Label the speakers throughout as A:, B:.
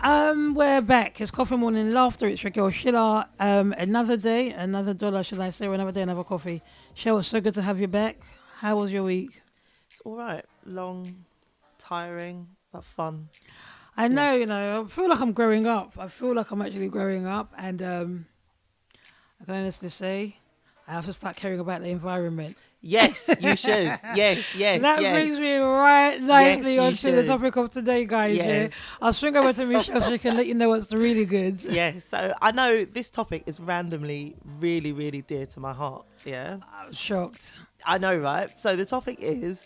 A: We're back. It's Coffee Morning Laughter. It's your girl Sheila. Another day, another dollar, should I say, or another day, another coffee. Sheila, it's so good to have you back. How was your week?
B: It's all right. Long, tiring, but fun.
A: I know, I feel like I'm growing up. I feel like I'm actually growing up, and I can honestly say I have to start caring about the environment.
B: Yes, you should. Yes.
A: That brings me right nicely onto the topic of today, guys.
B: Yes.
A: Yeah, I'll swing over to Michelle so she can let you know what's really good.
B: Yes, so I know this topic is randomly really, really dear to my heart. Yeah,
A: I'm shocked.
B: I know, right? So the topic is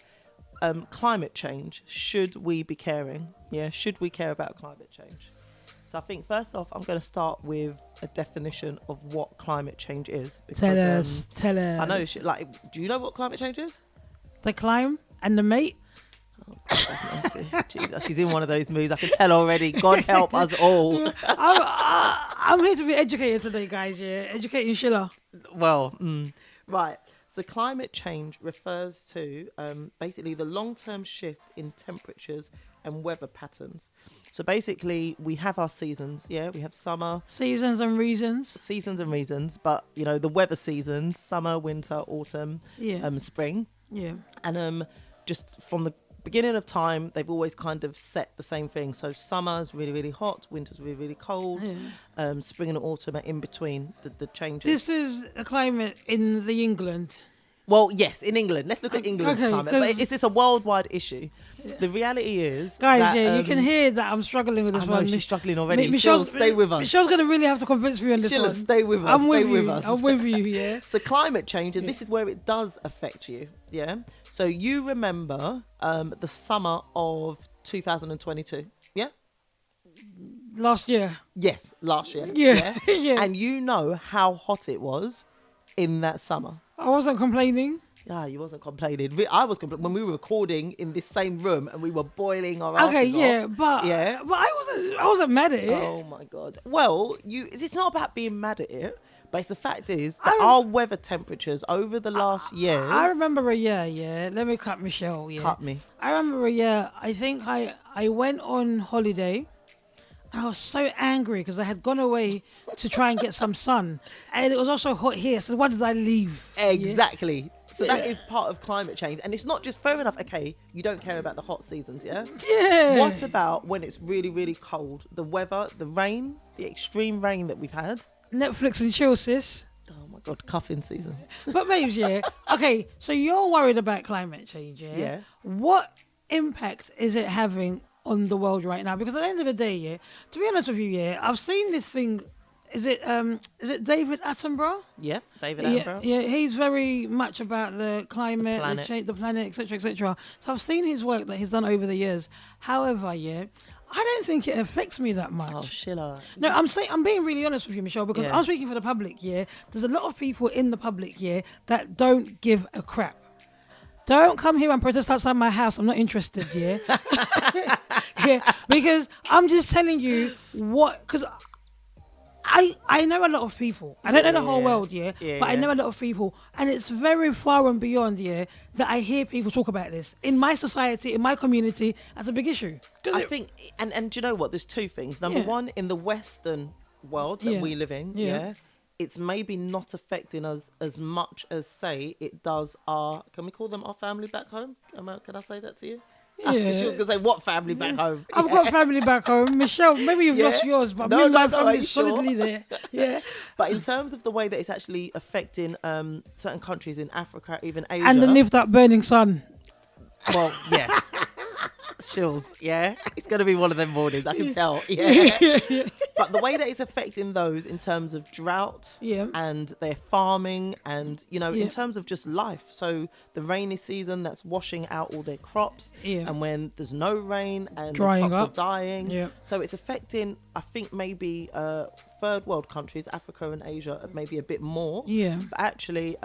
B: climate change. Should we be caring? Yeah, should we care about climate change? So I think first off, I'm going to start with a definition of what climate change is. Because,
A: Tell us.
B: I know, do you know what climate change is?
A: The climb and the mate.
B: Oh, God, Jesus, she's in one of those moods. I can tell already. God help us all.
A: I'm here to be educated today, guys. Yeah, educating Sheila.
B: Well, right. So climate change refers to basically the long-term shift in temperatures and weather patterns. So basically, we have our seasons. Yeah, we have summer.
A: Seasons and reasons.
B: But the weather seasons: summer, winter, autumn, spring.
A: Yeah.
B: And just from the beginning of time, they've always kind of set the same thing. So summer's really, really hot, winter's really, really cold, spring and autumn are in between the changes.
A: This is a climate in the England.
B: Well, yes, in England. Let's look at England's climate. But is this a worldwide issue? Yeah. The reality is,
A: guys, you can hear that I'm struggling with this one.
B: She's struggling already. Michelle, stay with us.
A: Michelle's going to really have to convince me on this one.
B: Stay with us.
A: I'm with you, yeah.
B: So climate change, and this is where it does affect you, yeah? So you remember the summer of 2022, yeah?
A: Last year.
B: Yes, last year.
A: Yeah. Yeah.
B: And you know how hot it was in that summer.
A: I wasn't complaining.
B: Yeah, you wasn't complaining. I was complaining when we were recording in this same room and we were boiling our asses off.
A: But I wasn't mad at it.
B: Oh my God. Well, it's not about being mad at it, but the fact is that our weather temperatures over the last years.
A: I remember a year. Yeah, let me cut Michelle. Yeah,
B: cut me.
A: I remember a year. I think I went on holiday. And I was so angry because I had gone away to try and get some sun. And it was also hot here. So why did I leave?
B: Exactly. Yeah? So that is part of climate change. And it's not just fair enough. Okay, you don't care about the hot seasons, yeah?
A: Yeah.
B: What about when it's really, really cold? The weather, the rain, the extreme rain that we've had.
A: Netflix and chill, sis.
B: Oh my God, cuffing season.
A: But babes, yeah. Okay, so you're worried about climate change, yeah?
B: Yeah.
A: What impact is it having on the world right now? Because at the end of the day, yeah, to be honest with you, yeah, I've seen this thing. Is it David Attenborough?
B: Yeah, David Attenborough.
A: Yeah, he's very much about the climate, the planet, etc., etc. So I've seen his work that he's done over the years. However, yeah, I don't think it affects me that much.
B: Oh, Sheila.
A: No, I'm being really honest with you, Michelle, because I'm speaking for the public. Yeah, there's a lot of people in the public here that don't give a crap. Don't come here and protest outside my house. I'm not interested, yeah? Yeah, because I'm just telling you because I know a lot of people. I don't know the whole world, but I know a lot of people. And it's very far and beyond, that I hear people talk about this. In my society, in my community, as a big issue.
B: I think, and do you know what? There's two things. Number one, in the Western world that we live in, it's maybe not affecting us as much as, say, it does can we call them our family back home? Can I say that to you?
A: Yeah.
B: She was going to say, what family back home?
A: I've got family back home. Michelle, maybe you've lost yours, but my family is solidly there. Yeah.
B: But in terms of the way that it's actually affecting certain countries in Africa, even Asia.
A: Underneath that burning sun.
B: Well, yeah. Chills, yeah. It's going to be one of them mornings, I can tell. Yeah. But the way that it's affecting those in terms of drought and their farming and, in terms of just life. So the rainy season that's washing out all their crops and when there's no rain and
A: drying
B: the crops
A: up.
B: are dying. Yeah. So it's affecting, I think, maybe third world countries, Africa and Asia, maybe a bit more.
A: Yeah.
B: But actually,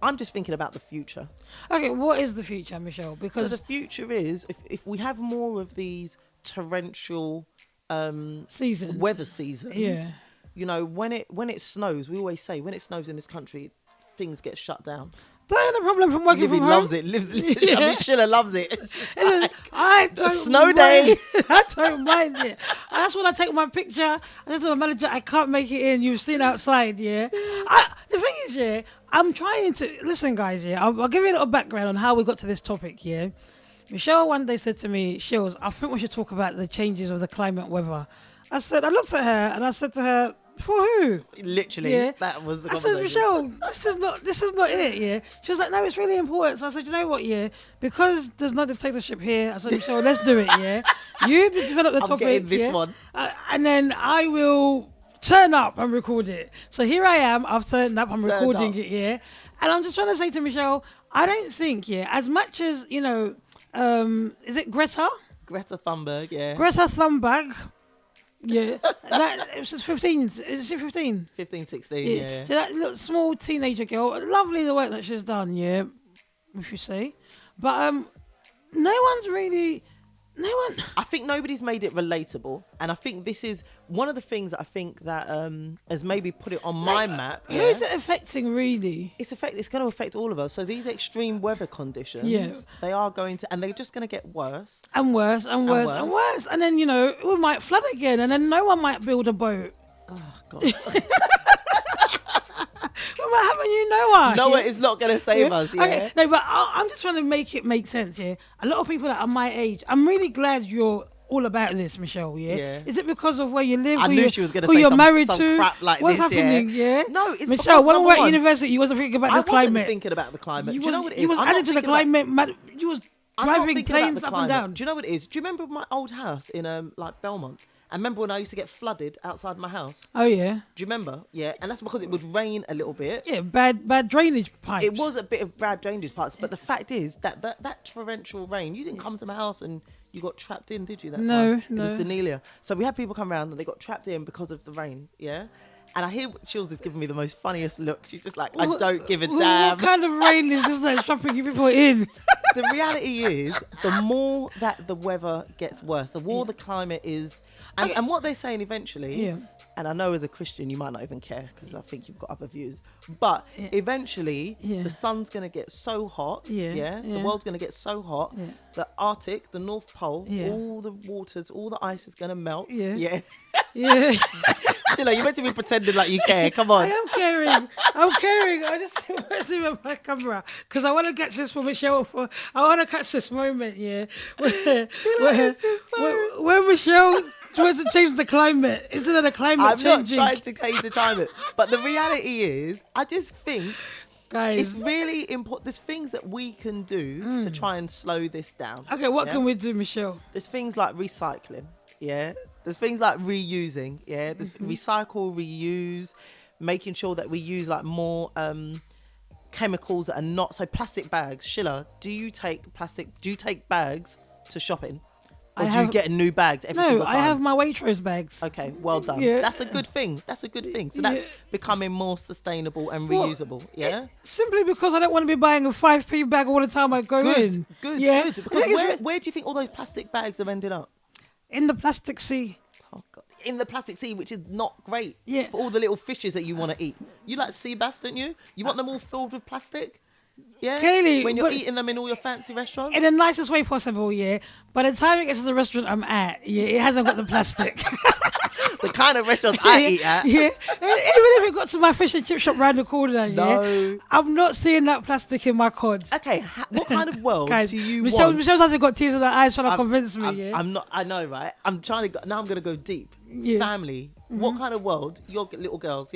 B: I'm just thinking about the future.
A: Okay, what is the future, Michelle? Because
B: so the future is if we have more of these torrential weather seasons.
A: Yeah.
B: When it snows, we always say when it snows in this country, things get shut down.
A: That ain't a problem from working
B: Livy
A: from home.
B: loves it. I mean, Sheila loves it. Like,
A: I don't
B: snow
A: mind.
B: day.
A: I don't mind it. And that's when I take my picture. I just tell my manager, I can't make it in. You've seen outside, yeah. The thing is, yeah, I'm trying to listen, guys. Yeah, I'll give you a little background on how we got to this topic. Yeah, Michelle one day said to me, "Shills, I think we should talk about the changes of the climate weather." I looked at her and I said to her, "For who?"
B: Literally,
A: Yeah.
B: that was the
A: I said,
B: conversation.
A: "Michelle, this is not it, yeah." She was like, "No, it's really important." So I said, "You know what, yeah, because there's no dictatorship here." I said, "Michelle, let's do it, yeah. You develop the
B: I'm
A: topic,
B: getting this
A: yeah,
B: one.
A: And then I will turn up and record it." So here I am. I've turned up. I'm recording it, yeah. And I'm just trying to say to Michelle, I don't think, yeah, as much as is it Greta?
B: Greta Thunberg, yeah.
A: Greta Thunberg. Yeah, that it was 15. Is she 15?
B: 15, 16, yeah.
A: So that little small teenager girl, lovely the work that she's done, yeah, if you say. But no one.
B: I think nobody's made it relatable, and I think this is one of the things that I think that has maybe put it on my map. Yeah?
A: Who's it affecting really?
B: It's going to affect all of us. So these extreme weather conditions, they are going to, and they're just going to get worse
A: and worse and worse and worse. And then we might flood again, and then no one might build a boat.
B: Oh God.
A: What about having Noah?
B: Noah is not going to save us. Yeah.
A: Okay, no, but I'm just trying to make it make sense. Yeah, a lot of people that are my age. I'm really glad you're all about this, Michelle. Yeah. Is it because of where you live?
B: I knew she was going to
A: who
B: say
A: you're
B: some
A: married
B: some
A: to?
B: crap like
A: What's
B: this.
A: happening?
B: Yeah.
A: Yeah.
B: No, it's
A: Michelle. When we were at
B: one,
A: university, you wasn't thinking about the
B: I
A: climate.
B: wasn't thinking about the climate. Do you know what it is?
A: You was added to the climate. You was driving planes up and down.
B: Do you know what it is? Do you remember my old house in Belmont? I remember when I used to get flooded outside my house.
A: Oh yeah.
B: Do you remember? Yeah, and that's because it would rain a little bit.
A: Yeah, bad drainage pipes.
B: It was a bit of bad drainage pipes, but the fact is that torrential rain, you didn't come to my house and you got trapped in, did you? That time?
A: No.
B: It was Danelia. So we had people come around and they got trapped in because of the rain. Yeah. And I hear Shills is giving me the most funniest look. She's just like, I don't give a damn.
A: What kind of rain is this that's trapping you people in?
B: The reality is, the more that the weather gets worse, the more the climate is. And what they're saying eventually, and I know as a Christian you might not even care because I think you've got other views, but eventually the sun's going to get so hot, the world's going to get so hot, the Arctic, the North Pole, all the waters, all the ice is going to melt. Yeah. Sheila, you're meant to be pretending like you care. Come on.
A: I am caring. I just want to see my camera because I want to catch this for Michelle. I want to catch this moment, where Michelle tries to change the climate. Isn't it a climate changing?
B: I'm not trying to change the climate. But the reality is, I just think,
A: guys,
B: it's really important. There's things that we can do to try and slow this down.
A: Okay, what can we do, Michelle?
B: There's things like recycling, There's things like reusing, There's recycle, reuse, making sure that we use like more chemicals that are not so plastic bags. Sheila, do you take bags to shopping? Or do you get new bags every single time?
A: No, I have my Waitrose bags.
B: Okay, well done. Yeah. That's a good thing. So that's becoming more sustainable and reusable,
A: Simply because I don't want to be buying a 5p bag all the time I go in.
B: Good. Because where do you think all those plastic bags have ended up?
A: In the plastic sea.
B: Oh God. In the plastic sea, which is not great
A: for
B: all the little fishes that you want to eat. You like sea bass, don't you? You want them all filled with plastic? Yeah,
A: clearly,
B: when you're eating them in all your fancy restaurants,
A: in the nicest way possible. By the time it gets to the restaurant I'm at, it hasn't got the plastic.
B: The kind of restaurants I eat at.
A: Even if it got to my fish and chip shop round the corner,
B: no,
A: I'm not seeing that plastic in my cod.
B: Okay, what kind of world do you
A: want?
B: Michelle's
A: hasn't got tears in her eyes trying to convince me.
B: I'm not. I know, right? I'm trying to. Now I'm going to go deep. Family. What kind of world? Your little girls,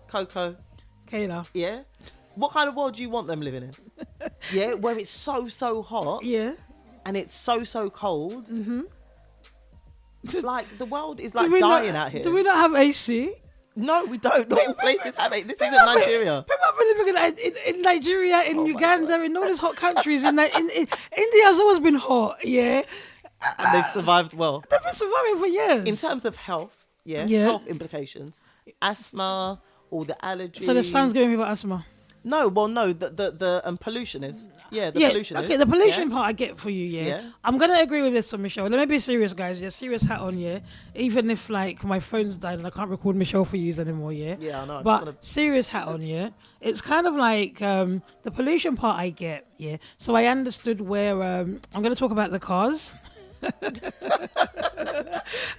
B: Coco,
A: Kayla.
B: What kind of world do you want them living in? Where it's so hot. And it's so cold. Mm-hmm. Like the world is like dying out here.
A: Do we not have AC?
B: No, we don't. Not all places have AC. This isn't Nigeria.
A: People have been living in Nigeria, in Uganda, in all these hot countries. In India has always been hot. And
B: they've survived well.
A: They've been surviving for years.
B: In terms of health, health implications, asthma, all the allergies.
A: So the sun's giving people asthma.
B: No, well, no, the pollution is. Yeah, the pollution is.
A: Okay, the pollution part I get for you, yeah. I'm going to agree with this one, Michelle. Let me be serious, guys, yeah. Serious hat on, yeah. Even if, like, my phone's died and I can't record Michelle for use anymore, yeah.
B: Yeah, I know.
A: But serious hat on, yeah. It's kind of like the pollution part I get, yeah. So I understood where, I'm going to talk about the cars.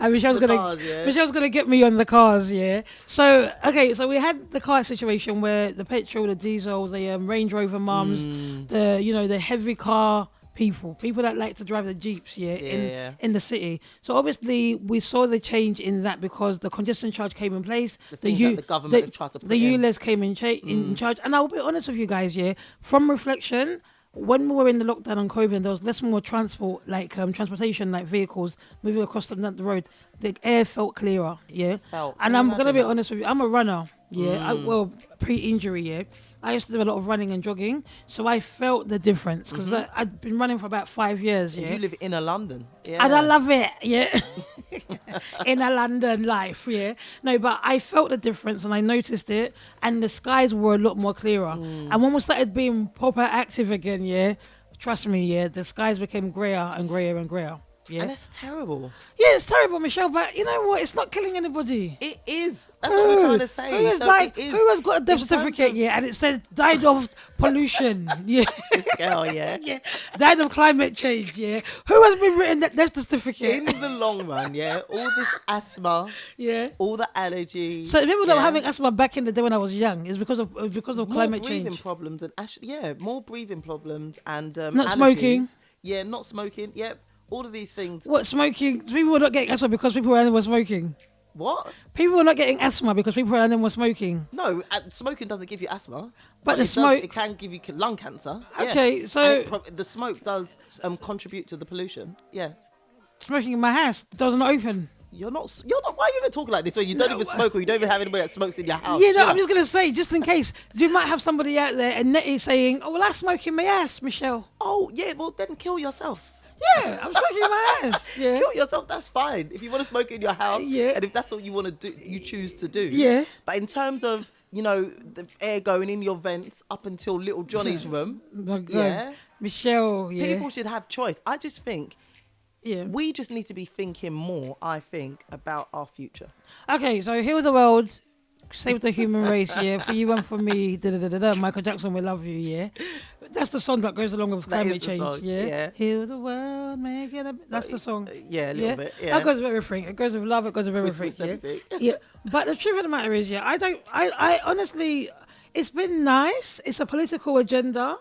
A: And Michelle's gonna get me on the cars, yeah. So okay, so we had the car situation where the petrol, the diesel, the Range Rover mums, the heavy car people that like to drive the Jeeps, in the city. So obviously we saw the change in that because the congestion charge came in place.
B: The government have tried to put
A: the ULEZ came in charge, and I'll be honest with you guys, yeah. From reflection, when we were in the lockdown on COVID, there was less more transport, like transportation, like vehicles moving across the road. The air felt clearer, yeah. And I'm gonna be honest with you, I'm a runner, yeah. Pre-injury, yeah. I used to do a lot of running and jogging, so I felt the difference because I'd been running for about 5 years. Yeah,
B: you live in London, yeah,
A: and I love it, yeah. In a London life, yeah. No, but I felt the difference and I noticed it, and the skies were a lot more clearer. And when we started being proper active again, yeah, trust me, yeah, the skies became grayer and grayer and grayer. Yeah.
B: And that's terrible.
A: Yeah, it's terrible, Michelle, but you know what? It's not killing anybody.
B: It is. That's what we're trying to say.
A: Who has got a death certificate, and it says died of pollution, yeah.
B: This girl, yeah.
A: Yeah. Died of climate change, yeah. Who has been written that death certificate?
B: In the long run, yeah, all this asthma,
A: yeah,
B: all the allergies.
A: So people that were having asthma back in the day when I was young is because of climate change.
B: More breathing problems and more breathing problems and
A: not allergies. Smoking.
B: Yeah, not smoking. Yep. All of these things.
A: What, smoking? People were not getting asthma because people around them were smoking.
B: What?
A: People were not getting asthma because people around them were smoking.
B: No, smoking doesn't give you asthma.
A: But the smoke...
B: it can give you lung cancer.
A: Okay,
B: yeah.
A: so...
B: The smoke does contribute to the pollution, yes.
A: Smoking in my house doesn't open.
B: You're not. Why are you even talking like this when you don't even smoke or you don't even have anybody that smokes in your house?
A: Yeah, no, I'm just going to say, just in case, you might have somebody out there and Nettie saying, oh, well, I smoke in my ass, Michelle.
B: Oh, yeah, well, then kill yourself.
A: Yeah, I'm smoking in my ass. Yeah.
B: Kill yourself, that's fine. If you want to smoke in your house, and if that's what you want to do, you choose to do.
A: Yeah.
B: But in terms of, the air going in your vents up until little Johnny's room,
A: Michelle,
B: people should have choice. I just think we just need to be thinking more, I think, about our future.
A: Okay, so heal the world, save the human race, for you and for me, Michael Jackson, we love you, yeah. That's the song that goes along with climate change, song, yeah. Heal the world, make it that's the song.
B: Yeah, a little bit, yeah.
A: That goes with everything. It goes with love, it goes with everything, yeah. But the truth of the matter is, I honestly, it's been nice. It's a political agenda.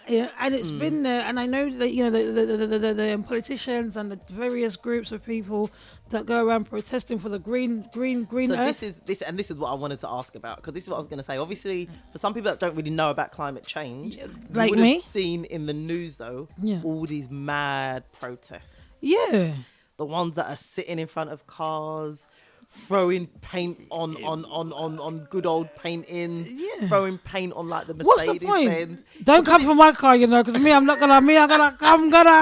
A: Yeah, and it's been there, and I know that the politicians and the various groups of people that go around protesting for the green
B: so
A: earth.
B: this is what I wanted to ask about, because this is what I was going to say. Obviously, for some people that don't really know about climate change,
A: like
B: you would
A: me,
B: have seen in the news though all these mad protests.
A: Yeah,
B: the ones that are sitting in front of cars, throwing paint on good old paintings, throwing paint on like the Mercedes.
A: What's the point?
B: Benz.
A: Don't come for my car, because I'm gonna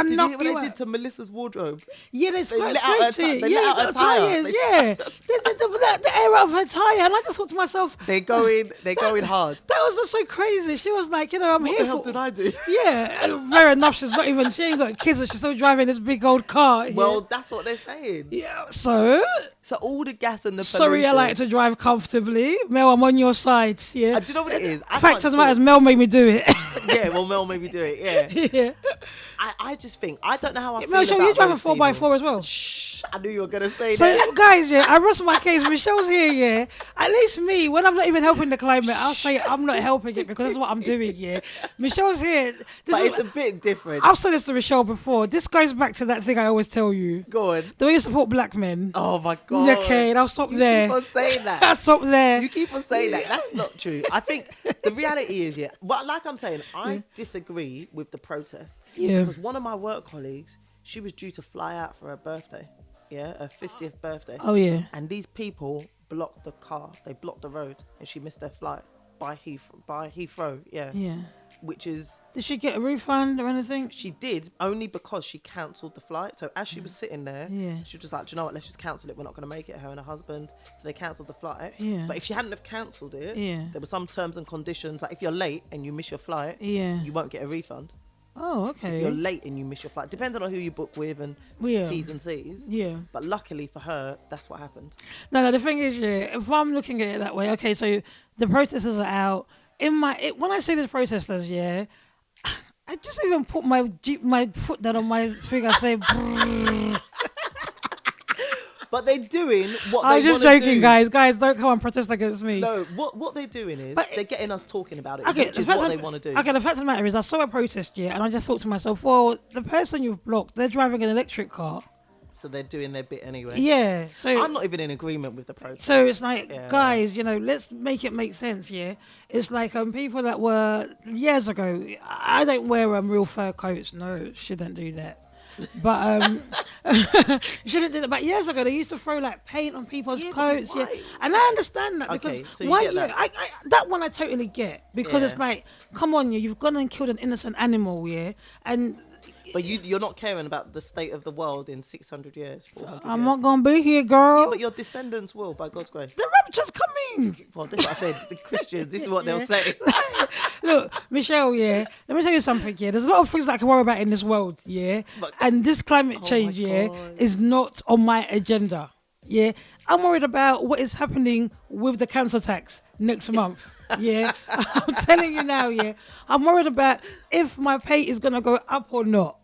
B: Did
A: knock
B: you hear what they did to Melissa's wardrobe?
A: Yeah, they scraped
B: it.
A: They let out her tires. The air out of her tire, and I just thought to myself,
B: they're going hard.
A: That was just so crazy. She was like, I'm
B: what
A: here.
B: What the hell did I do?
A: Yeah, and fair enough. She ain't got kids, and she's still driving this big old car.
B: Well, that's what they're saying.
A: Yeah, so
B: all the gas and the pollution.
A: Sorry, I like to drive comfortably. Mel, I'm on your side. Yeah.
B: Do you know what it is?
A: Fact of the matter is, Mel made me do it.
B: Yeah, well, Mel made me do it. Yeah.
A: Yeah.
B: I just think I don't know how I feel.
A: Mel,
B: about
A: you drive a
B: those
A: 4x4 as well.
B: Shh, I knew you were gonna say
A: so,
B: that.
A: So, guys, I rest my case. Michelle's here. Yeah. At least me, when I'm not even helping the climate, I'll say I'm not helping it because that's what I'm doing. Yeah. Michelle's here.
B: But it's a bit different.
A: I've said this to Michelle before. This goes back to that thing I always tell you.
B: Go on.
A: The way you support black men.
B: Oh my God.
A: Okay, and I'll stop there.
B: You keep on saying that.
A: I'll stop there.
B: You keep on saying that. That's not true. I think the reality is, but like I'm saying, I disagree with the protests.
A: Yeah.
B: Because one of my work colleagues, she was due to fly out for her birthday. Yeah, her 50th birthday.
A: Oh yeah.
B: And these people blocked the car. They blocked the road, and she missed their flight by Heathrow. Yeah.
A: Yeah.
B: which is...
A: Did she get a refund or anything?
B: She did, only because she cancelled the flight. So as she was sitting there, she was just like, do you know what, let's just cancel it. We're not going to make it, her and her husband. So they cancelled the flight.
A: Yeah.
B: But if she hadn't have cancelled it, there were some terms and conditions. Like if you're late and you miss your flight, you won't get a refund.
A: Oh, okay.
B: If you're late and you miss your flight, depending on who you book with and T's and C's.
A: Yeah.
B: But luckily for her, that's what happened.
A: No, the thing is, if I'm looking at it that way, okay, so the protesters are out. When I say the protesters, I just even put my foot down on my finger, say.
B: But they're doing what
A: I was
B: they
A: just
B: want to
A: joking,
B: do.
A: guys. Guys, don't come and protest against me.
B: No, what they're doing is they're getting us talking about it,
A: okay,
B: which is what they want to do.
A: Okay, the fact of the matter is, I saw a protest, and I just thought to myself, well, the person you've blocked, they're driving an electric car.
B: So they're doing their bit anyway.
A: Yeah. So
B: I'm not even in agreement with the protest.
A: So it's like, guys, let's make it make sense, It's like people that were years ago, I don't wear real fur coats. No, shouldn't do that. But shouldn't do that. But years ago, they used to throw like paint on people's coats. Yeah, and I understand that because
B: so
A: why?
B: Get that.
A: That one I totally get because it's like, come on, you've gone and killed an innocent animal, and.
B: But you're not caring about the state of the world in 600 years, 400 years.
A: I'm not gonna be here, girl.
B: Yeah, but your descendants will, by God's grace.
A: The rapture's coming.
B: Well, that's what I said. The Christians, this is what they'll say.
A: Look, Michelle, let me tell you something, There's a lot of things that I can worry about in this world,
B: But,
A: and this climate change, is not on my agenda, I'm worried about what is happening with the council tax next month, I'm telling you now, I'm worried about if my pay is going to go up or not,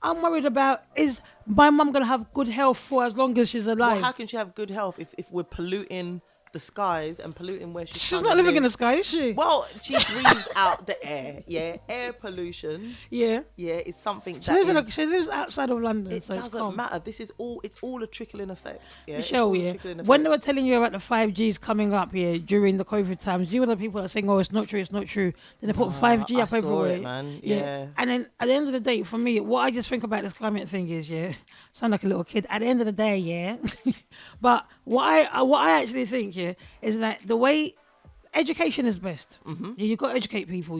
A: I'm worried about is my mum going to have good health for as long as she's alive.
B: Well, how can she have good health if we're polluting the skies and polluting where
A: she's not living in the sky, is she?
B: Well, she breathes out the air. Air pollution. Is something
A: she lives outside of London.
B: It doesn't matter. This is all. It's all a trickling effect.
A: Michelle, when they were telling you about the 5Gs coming up during the COVID times, you were the people that are saying, "Oh, it's not true, it's not true." Then they put 5G up everywhere,
B: man.
A: And then at the end of the day, for me, what I just think about this climate thing is, sound like a little kid. At the end of the day, but what I actually think, is that the way education is best. You've got to educate people,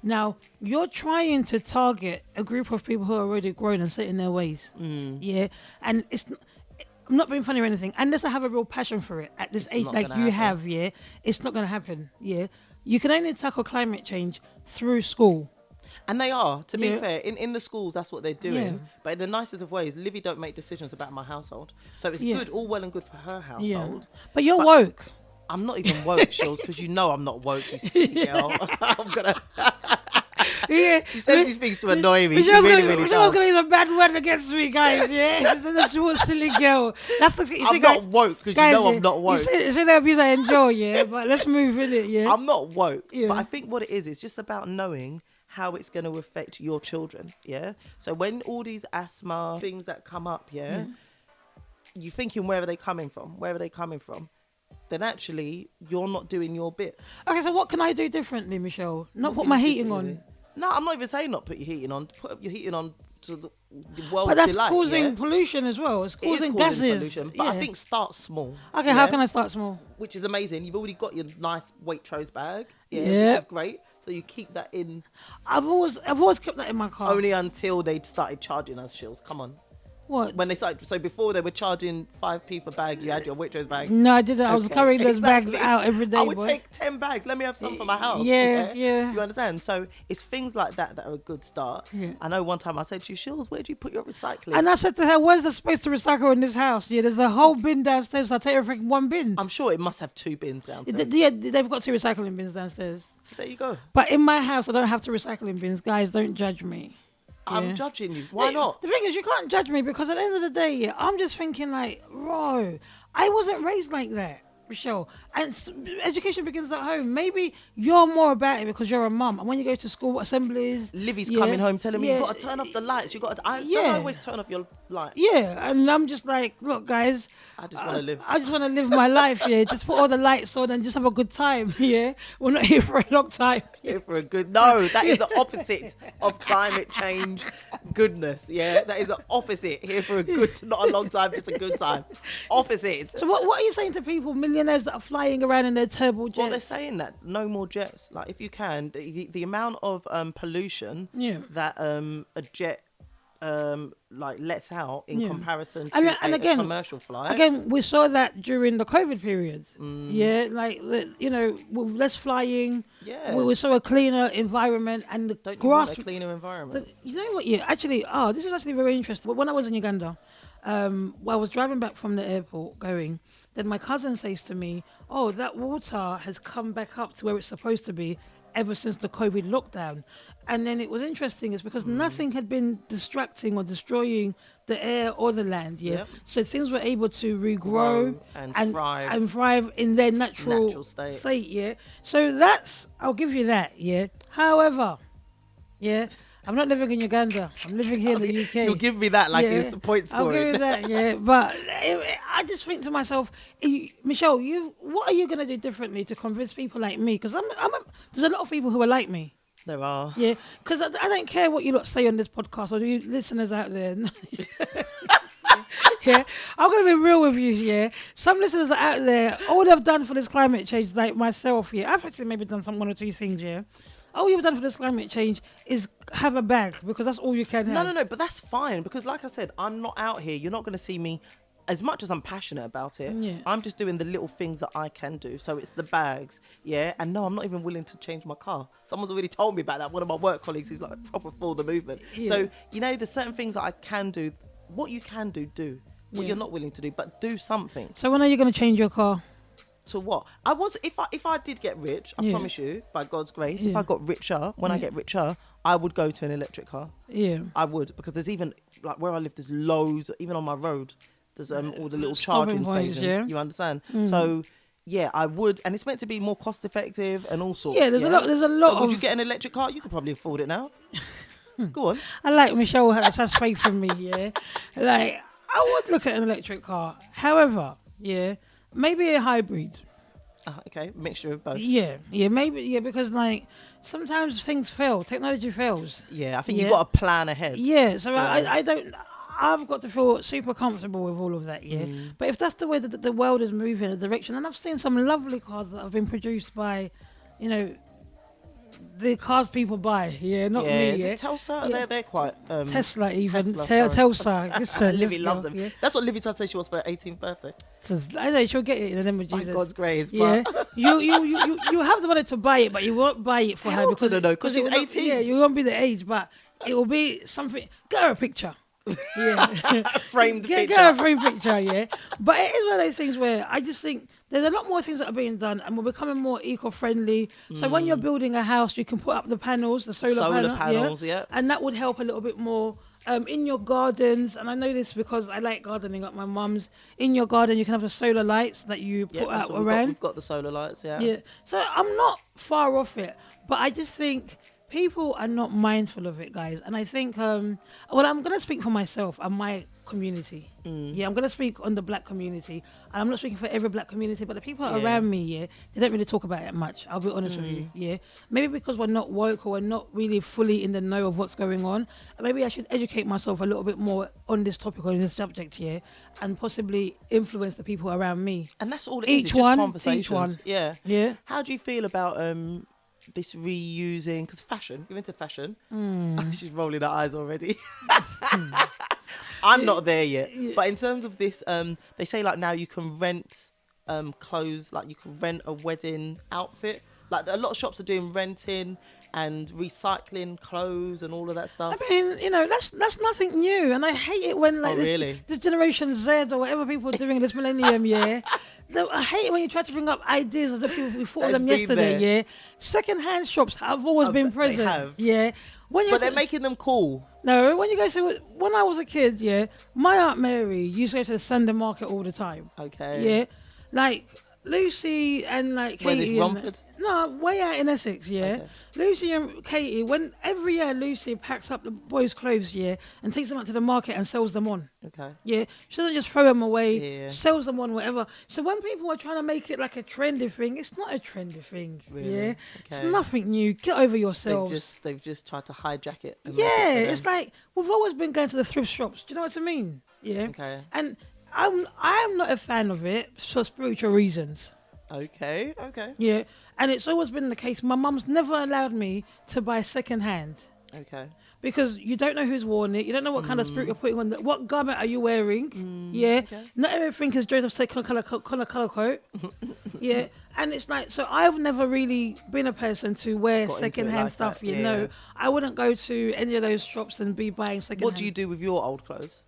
A: Now, you're trying to target a group of people who are already grown and set in their ways, And I'm not being funny or anything. Unless I have a real passion for it at this age like you have, it's not going to happen, You can only tackle climate change through school.
B: And they are, to be fair, in the schools, that's what they're doing. But in the nicest of ways, Livy don't make decisions about my household. So it's good, all well and good for her household.
A: But you're woke.
B: I'm not even woke, Shills, because you know I'm not woke, you silly girl. I'm going to... She says these things to annoy me. She really does.
A: Michelle's going to use a bad word against me, guys, She was a silly girl. That's the
B: I'm not woke, because you know I'm not woke.
A: You say the abuse I enjoy, But let's move in it,
B: I'm not woke. But I think what it is, it's just about knowing how it's going to affect your children, So when all these asthma things that come up, you're thinking, where are they coming from? Then actually, you're not doing your bit.
A: Okay, so what can I do differently, Michelle? Not put my heating on?
B: No, I'm not even saying not put your heating on. Put up your heating on to the world's
A: But that's
B: delight,
A: causing pollution as well. It's causing gases.
B: Pollution, but I think start small.
A: Okay, how can I start small?
B: Which is amazing. You've already got your nice Waitrose bag. Which is great. So you keep that in.
A: I've always kept that in my car.
B: Only until they started charging us, Shills. Come on.
A: What?
B: When they started, so before they were charging 5p per bag, you had your Waitrose bag.
A: No, I didn't. I was carrying those bags out every day.
B: I would take 10 bags. Let me have some for my house.
A: Yeah.
B: You understand? So it's things like that are a good start.
A: Yeah.
B: I know one time I said to you, Shills, where do you put your recycling?
A: And I said to her, where's the space to recycle in this house? There's a whole bin downstairs. So I take everything in one bin.
B: I'm sure it must have 2 bins downstairs.
A: They've got 2 recycling bins downstairs.
B: So there you go.
A: But in my house, I don't have 2 recycling bins. Guys, don't judge me.
B: I'm judging you. Why not?
A: The thing is, you can't judge me because at the end of the day, I'm just thinking like, bro, I wasn't raised like that, Michelle. And education begins at home. Maybe you're more about it because you're a mum. And when you go to school assemblies...
B: Livy's coming home telling me, you've got to turn off the lights. Don't always turn off your lights.
A: Yeah, and I'm just like, look, guys...
B: I just want to live.
A: I just want to live my life, Just put all the lights on and just have a good time, We're not here for a long time.
B: Here for a good... No, that is the opposite of climate change goodness, That is the opposite. Here for a good... Not a long time, just a good time. Opposite.
A: So what are you saying to people, millions millionaires that are flying around in their turbo jets.
B: Well, they're saying that no more jets. Like, if you can, the amount of pollution that a jet like lets out in comparison to a commercial flight.
A: Again, we saw that during the COVID period. Yeah, like with less flying.
B: Yeah,
A: we saw a cleaner environment and the
B: Don't
A: grass.
B: You want a cleaner environment?
A: You know what? Yeah, actually, this is actually very interesting. When I was in Uganda, while I was driving back from the airport then my cousin says to me, "Oh, that water has come back up to where it's supposed to be ever since the COVID lockdown." And then it was interesting, is because nothing had been distracting or destroying the air or the land, so things were able to regrow
B: and
A: thrive in their natural state, So I'll give you that, However, I'm not living in Uganda. I'm living here in the UK.
B: You'll give me that like it's a point scoring.
A: I'll give you that, But I just think to myself, Michelle, what are you going to do differently to convince people like me? Because there's a lot of people who are like me.
B: There are.
A: Yeah, because I don't care what you lot say on this podcast, or you listeners out there. I'm going to be real with you, Some listeners are out there, all they've done for this climate change, like myself, I've actually maybe done one or two things, All you've done for this climate change is have a bag, because that's all you can have.
B: No, but that's fine, because like I said, I'm not out here. You're not going to see me. As much as I'm passionate about it, I'm just doing the little things that I can do. So it's the bags, and no, I'm not even willing to change my car. Someone's already told me about that. One of my work colleagues who's like proper for the movement. So, there's certain things that I can do. What you can do. What you're not willing to do, but do something.
A: So when are you going to change your car?
B: To what? If I did get rich, I promise you, by God's grace, if I got richer, when I get richer, I would go to an electric car. I would, because there's even, like where I live, there's loads, even on my road, there's all the little charging stations. You understand? So I would, and it's meant to be more cost effective and all sorts.
A: There's a lot.
B: So would you get an electric car? You could probably afford it now. Go on.
A: I like Michelle has faith in me. Like, I would look at an electric car. However, maybe a hybrid.
B: Okay, mixture of both.
A: Maybe, because like sometimes things fail, technology fails.
B: I think you've got to plan ahead.
A: So I've got to feel super comfortable with all of that, But if that's the way that the world is moving in a direction, and I've seen some lovely cars that have been produced by, the cars people buy, not me.
B: Is it Telsa? They're quite
A: Tesla even.
B: Telsa. Livy loves them. That's what Livy told say she wants for her 18th birthday.
A: I know she'll get it in the name of Jesus.
B: By God's grace.
A: You have the money to buy it, but you won't buy it for her
B: because she's 18.
A: You won't be the age, but it will be something. Get her a picture.
B: A framed picture.
A: Get her a framed picture, But it is one of those things where I just think there's a lot more things that are being done, and we're becoming more eco-friendly. So when you're building a house, you can put up the panels, the solar panels, and that would help a little bit more. In your gardens, and I know this because I like gardening at my mum's. In your garden, you can have the solar lights that you put out around.
B: We've got the solar lights,
A: So I'm not far off it, but I just think people are not mindful of it, guys. And I think, I'm going to speak for myself and my community. I'm going to speak on the black community. And I'm not speaking for every black community, but the people around me, they don't really talk about it much. I'll be honest with you, Maybe because we're not woke, or we're not really fully in the know of what's going on. Maybe I should educate myself a little bit more on this topic, on this subject and possibly influence the people around me.
B: And that's all it is. It's just conversations.
A: Yeah.
B: How do you feel about this reusing? Because fashion, you're into fashion. She's rolling her eyes already. I'm not there yet. But in terms of this, they say like now you can rent clothes, like you can rent a wedding outfit. Like a lot of shops are doing renting and recycling clothes and all of that stuff.
A: I mean, that's nothing new, and I hate it when this Generation Z or whatever people are doing this millennium. I hate it when you try to bring up ideas as if we thought of them yesterday. Second-hand shops have always been present. They have.
B: But they're making them cool.
A: No, when you go to when I was a kid, my Aunt Mary used to go to the Sunday market all the time.
B: Okay.
A: Like Lucy and like Katie.
B: Romford?
A: No, way out in Essex,
B: Okay.
A: Lucy and Katie, when every year Lucy packs up the boys' clothes, and takes them out to the market and sells them on.
B: Okay.
A: She doesn't just throw them away, sells them on, whatever. So when people are trying to make it like a trendy thing, it's not a trendy thing.
B: Really? Okay.
A: It's nothing new. Get over yourselves.
B: They've just tried to hijack it.
A: It's like we've always been going to the thrift shops. Do you know what I mean?
B: Okay.
A: And I'm not a fan of it for spiritual reasons.
B: Okay.
A: Yeah, and it's always been the case. My mum's never allowed me to buy second hand.
B: Okay.
A: Because you don't know who's worn it, you don't know what kind of spirit you're putting on. What garment are you wearing? Yeah,
B: Okay.
A: not everything is dressed up say color coat. Yeah, and it's like, so I've never really been a person to wear
B: Got into
A: second
B: it
A: hand
B: like
A: stuff.
B: that,
A: You
B: yeah.
A: know, I wouldn't go to any of those shops and be buying second.
B: What do you do with your old clothes?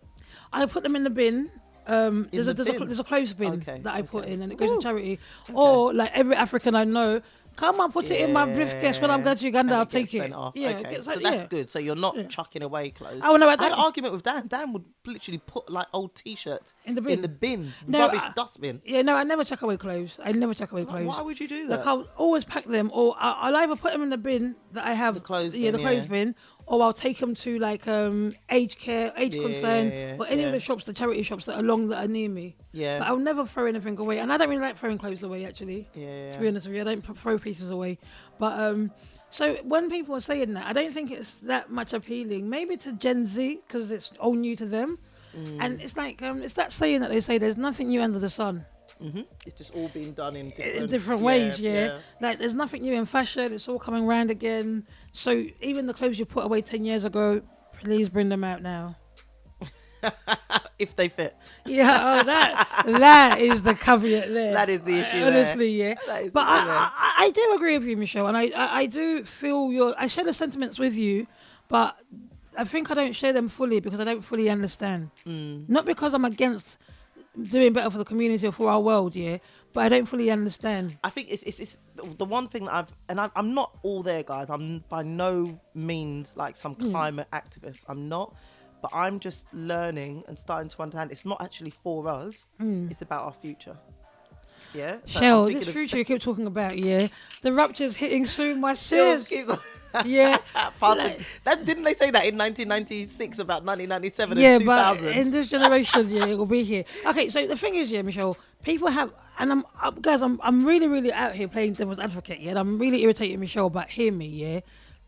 A: I put them in the bin. There's
B: the bin?
A: a clothes bin
B: Okay,
A: that I put
B: okay.
A: in, and it goes to charity. Or like every African I know, come and put it in my briefcase when I'm going to Uganda.
B: And
A: I'll
B: it
A: take
B: gets
A: it.
B: sent off.
A: Yeah,
B: Okay.
A: it
B: So
A: gets-
B: that's
A: yeah.
B: good. So you're not chucking away clothes.
A: Oh no, I
B: I had an
A: don't.
B: argument with Dan. Dan would literally put like old T-shirts
A: In the bin. No,
B: rubbish dustbin.
A: Yeah, no, I never chuck away clothes. I never chuck away clothes.
B: Why would you do
A: Like
B: that?
A: I'll always pack them, or I'll either put them in the bin that I have,
B: The clothes
A: yeah,
B: bin,
A: the clothes
B: yeah.
A: bin, or I'll take them to like aged care, age concern,
B: yeah,
A: or any of
B: yeah.
A: the shops, the charity shops that are near me.
B: Yeah.
A: But I'll never throw anything away, and I don't really like throwing clothes away. Actually,
B: Yeah.
A: to be honest with you, I don't throw pieces away. But so when people are saying that, I don't think it's that much appealing. Maybe to Gen Z because it's all new to them, and it's like it's that saying that they say there's nothing new under the sun.
B: It's just all being done in
A: Different ways, yeah. Like there's nothing new in fashion. It's all coming round again. So even the clothes you put away 10 years ago, please bring them out now.
B: If they fit.
A: Yeah, that is the caveat there.
B: That is the issue
A: honestly,
B: there.
A: yeah.
B: That is
A: But
B: the issue there.
A: I do agree with you, Michelle, and I do feel I share the sentiments with you, but I think I don't share them fully because I don't fully understand. Not because I'm against doing better for the community or for our world, yeah, but I don't fully understand.
B: I think it's the one thing that I'm not all there, guys. I'm by no means like some climate activist. I'm not, but I'm just learning and starting to understand it's not actually for us. It's about our future. Yeah. So
A: Shell, this future you keep talking about, yeah, the rupture's hitting soon, my sis. Yeah.
B: Didn't they say that in 1996 about 1997
A: Yeah,
B: and 2000?
A: but in this generation, yeah, it will be here. Okay, so the thing is, yeah, Michelle, people have, and I'm really, really out here playing devil's advocate, yeah, and I'm really irritating Michelle, but hear me, yeah.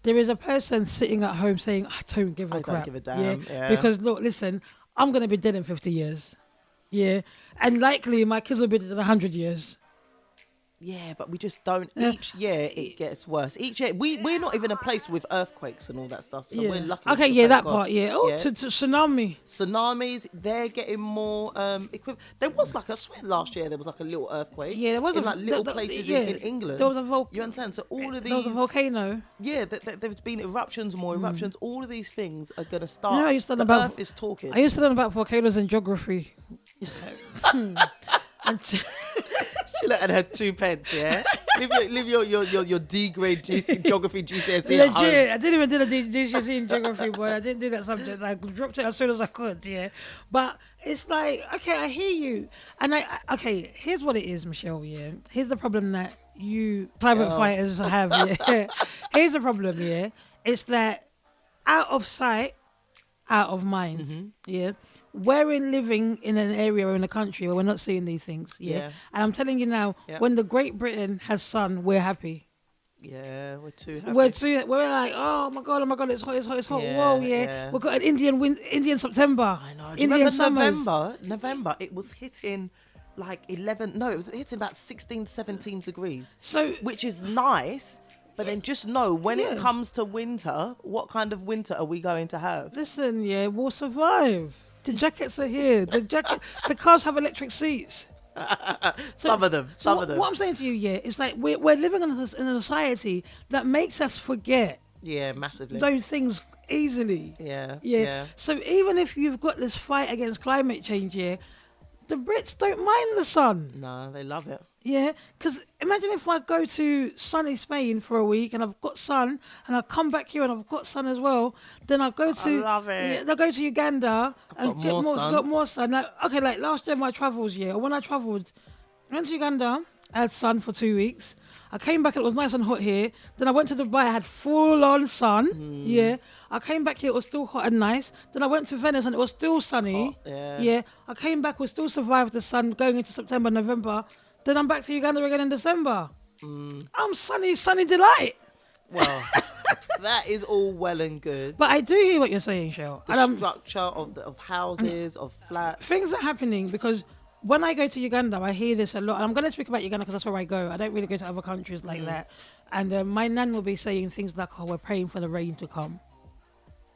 A: There is a person sitting at home saying, I don't give a crap.
B: I don't give a damn, yeah.
A: Because look, listen, I'm going to be dead in 50 years. Yeah. And likely my kids will be dead in 100 years.
B: Yeah, but we just don't. Each year it gets worse. Each year we're not even a place with earthquakes and all that stuff. So we're lucky.
A: Okay, yeah, that part, yeah. Oh, to tsunami.
B: Tsunamis, they're getting more equipped. There was like, I swear last year there was like a little earthquake.
A: Yeah, there was
B: in like little places in England.
A: There was
B: you understand? So all of these.
A: There was a volcano.
B: Yeah, there's been eruptions, more eruptions. All of these things are gonna start.
A: You know, I used to learn
B: the
A: about,
B: Earth is talking.
A: I used to learn about volcanoes in geography.
B: She looked at her 2 pence, yeah? Leave your D grade geography GCSE
A: Legit,
B: at home.
A: I didn't even do the GCSE in geography, boy. I didn't do that subject. I dropped it as soon as I could, yeah. But it's like, okay, I hear you. And okay, here's what it is, Michelle, yeah. Here's the problem that you climate fighters have, yeah. Here's the problem, yeah. It's that out of sight, out of mind, yeah. We're living in an area or in a country where we're not seeing these things, yeah. And I'm telling you now, when the Great Britain has sun, we're happy.
B: Yeah, we're too happy.
A: We're like, oh my god, it's hot,
B: Yeah,
A: whoa, yeah. We've got an Indian September.
B: I know. Do you remember November? It was hitting like 11. No, it was hitting about 16, 17 degrees.
A: So,
B: which is nice. But then just know when it comes to winter, what kind of winter are we going to have?
A: Listen, yeah, we'll survive. The jackets are here. The cars have electric seats.
B: Some of them.
A: What I'm saying to you, yeah, is like we're living in a society that makes us forget.
B: Yeah, massively.
A: Those things easily.
B: Yeah.
A: So even if you've got this fight against climate change, yeah, the Brits don't mind the sun.
B: No, they love it.
A: Yeah, because imagine if I go to sunny Spain for a week and I've got sun, and I come back here and I've got sun as well. Then I'll go to.
B: I love it.
A: Yeah, they'll go to Uganda and
B: got
A: got more sun. Like last year my travels, yeah, or when I travelled, I went to Uganda, I had sun for 2 weeks. I came back and it was nice and hot here. Then I went to Dubai, I had full on sun. Yeah. I came back here, it was still hot and nice. Then I went to Venice and it was still sunny.
B: Hot,
A: yeah. I came back, we still survived the sun going into September, November. Then I'm back to Uganda again in December. I'm sunny delight.
B: Well, That is all well and good.
A: But I do hear what you're saying, Shell.
B: The structure of houses, of flats.
A: Things are happening because when I go to Uganda, I hear this a lot. And I'm going to speak about Uganda because that's where I go. I don't really go to other countries like that. And my nan will be saying things like, "Oh, we're praying for the rain to come."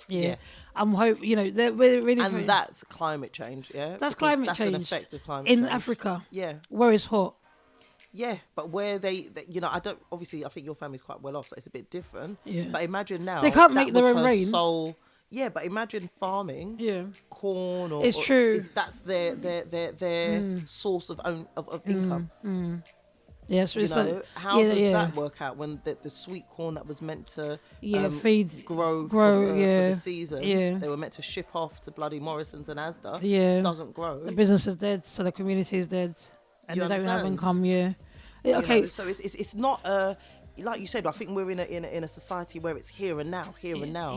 A: Yeah. I'm hoping, we're really.
B: And that's climate change, yeah?
A: That's climate change.
B: That's an effect of climate
A: in
B: change.
A: Africa.
B: Yeah.
A: Where it's hot.
B: Yeah, but where they I obviously I think your family's quite well off, so it's a bit different.
A: Yeah.
B: But imagine now.
A: They can't make their own rain.
B: Yeah, but imagine farming, corn, or
A: it's true.
B: That's their source of income.
A: Yes,
B: how does that work out when the sweet corn that was meant to
A: feed,
B: grow for the season, they were meant to ship off to bloody Morrison's and Asda, doesn't grow.
A: The business is dead, so the community is dead, and they don't have income. Okay,
B: so it's not like you said. I think we're in a society where it's here and now.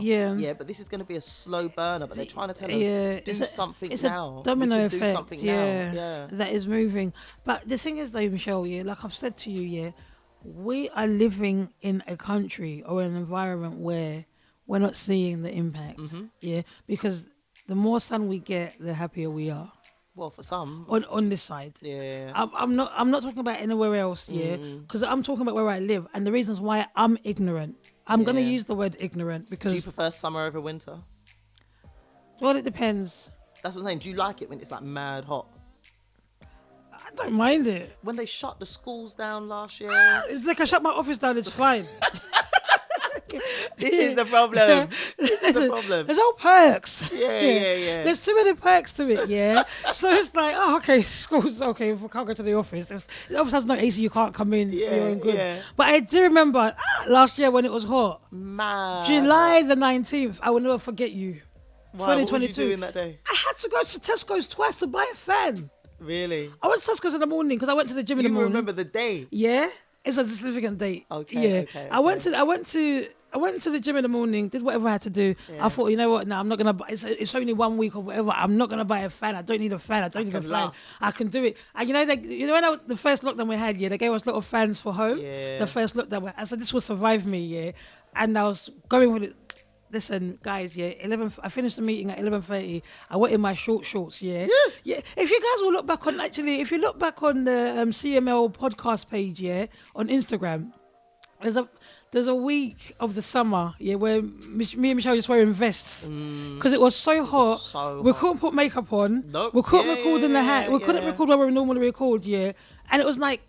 B: Yeah. But this is going to be a slow burner. But they're trying to tell us do something now.
A: A domino effect.
B: Do something now.
A: That is moving. But the thing is, though, Michelle, like I've said to you, we are living in a country or an environment where we're not seeing the impact. Because the more sun we get, the happier we are.
B: Well, for some
A: on this side, I'm not talking about anywhere else, because I'm talking about where I live and the reasons why I'm ignorant. I'm gonna use the word ignorant because.
B: Do you prefer summer over winter?
A: Well, it depends.
B: That's what I'm saying. Do you like it when it's like mad hot?
A: I don't mind it.
B: When they shut the schools down last year,
A: it's like I shut my office down. It's fine.
B: This is the problem.
A: There's all perks.
B: Yeah.
A: There's too many perks to it, So it's like, okay, school's okay. If I can't go to the office, the office has no AC, you can't come in for your own good.
B: Yeah.
A: But I do remember last year when it was hot.
B: Man.
A: July the 19th, I will never forget you.
B: Why? 2022. What were you doing that day?
A: I had to go to Tesco's twice to buy a fan.
B: Really?
A: I went to Tesco's in the morning because I went to the gym in the morning.
B: You remember the day?
A: Yeah. It's a significant date.
B: Okay.
A: I went to the gym in the morning, did whatever I had to do. I thought, you know what? No, I'm not gonna buy. It's only 1 week or whatever. I'm not gonna buy a fan. I don't need a fan. I don't need a fan. I can do it. And when the first lockdown we had, they gave us little fans for home.
B: Yeah.
A: The first lockdown, I said this will survive me. And I was going with it. Listen, guys, 11. I finished the meeting at 11:30. I went in my shorts. Yeah. If you guys will look back on, if you look back on the CML podcast page, on Instagram, there's a week of the summer, where me and Michelle just wearing vests because it was so hot. We couldn't put makeup on.
B: Nope.
A: We couldn't record in the hat. We couldn't record where we normally record. And it was like.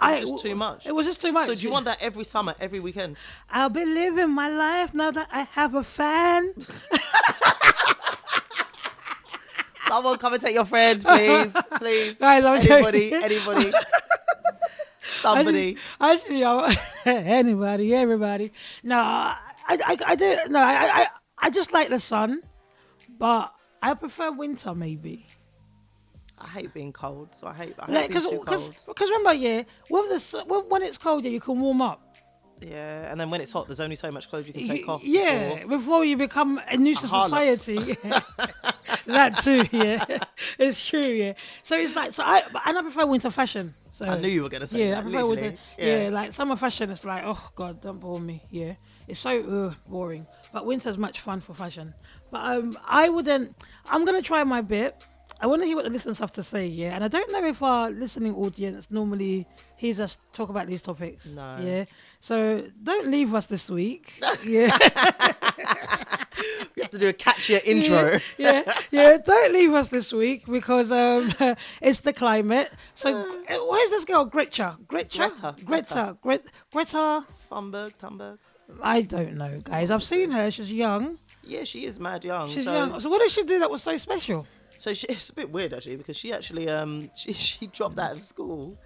B: It was just too much.
A: It was just too much.
B: So do you want that every summer, every weekend?
A: I'll be living my life now that I have a fan.
B: Someone come and take your friend, please. Please.
A: Guys, I'm
B: anybody. Somebody.
A: Actually, anybody, everybody. No, I do. No, I just like the sun, but I prefer winter maybe.
B: I hate being cold, so I hate being too cold.
A: Because remember, when it's cold, you can warm up.
B: Yeah, and then when it's hot, there's only so much clothes you can take off.
A: Before you become a nuisance to society. That too, it's true, So it's like, I prefer winter fashion. So
B: I knew you were gonna say that.
A: I prefer winter. Like summer fashion, it's like, oh God, don't bore me. It's so boring. But winter's much fun for fashion. But I'm gonna try my bit. I want to hear what the listeners have to say, and I don't know if our listening audience normally hears us talk about these topics.
B: No.
A: So don't leave us this week. We
B: have to do a catchier intro.
A: Don't leave us this week because it's the climate. So where's this girl, Greta
B: Thunberg.
A: I don't know, guys. I've seen her. She's young.
B: Yeah, she is mad young.
A: She's young. So what did she do that was so special?
B: So it's a bit weird actually because she actually she dropped out of school.